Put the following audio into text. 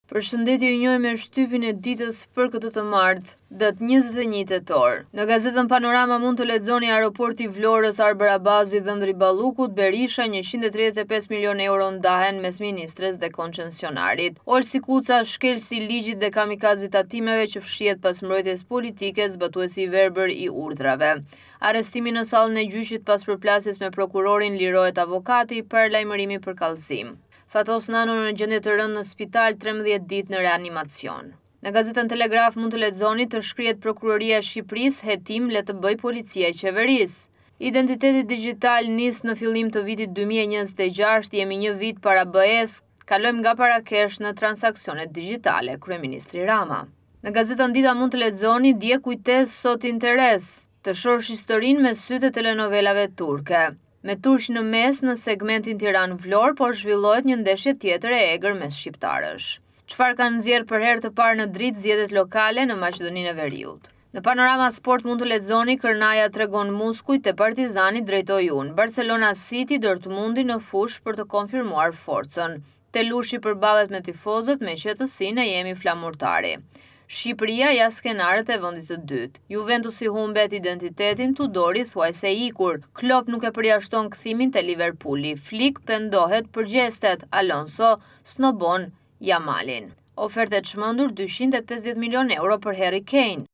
Përshëndetje, ju njohim me shtypin e ditës për këtë të martë, datë 21 tetor. Në gazetën Panorama mund të lexoni aeroporti i Vlorës, Arber Abazi dhe Ëndri Ballukut, Berisha 135 milion euro ndahen mes ministres dhe koncesionarit. Olsi Kuca, shkelsi ligjit dhe kamikazit tatimeve që fshihet pas mbrojtjes politike, zbatuesi i verbër i urdhrave. Arrestimi në sallën e gjyqit pas përplasjes me prokurorin, lirohet avokati për lajmërimi për kallëzim. Fatos Nano në gjendje të rëndë në spital 13 ditë në reanimacion. Në gazetën Telegraf mund të lexoni të shkrihet Prokuroria e Shqipërisë, hetim le të bëj policia e qeverisë. Identiteti digjital nis në fillim të vitit 2026, jemi një vit para BE-s, kalojmë nga parakesh në transaksionet digjitale, kryeministri Rama. Në gazetën Dita mund të lexoni dje kujtes sot interes, të shohësh historinë me sytë e telenovelave turke. Me turq në mes në segmentin Tiranë-Vlorë, por zhvillohet një ndeshje tjetër e egër mes shqiptarësh. Çfarë kanë nxjerrë për herë të parë në dritë zgjedhjet lokale në Maqedoninë e Veriut? Në Panorama Sport mund të lexoni Kërnaja tregon muskujt e Partizanit drejtoi unë. Barcelona City Dortmundi në fushë për të konfirmuar forcën. Telushi përballet me tifozët me qetësinë, jemi flamurtari. Shqipëria ja skenarët e vendit të dytë. Juventusi humbet identitetin, Tudori thuajse ikur. Klopp nuk e përjashton kthimin te Liverpooli. Flick pendohet për gjestet. Alonso snobon Yamalin. Ofertë e çmendur 250 milion euro për Harry Kane.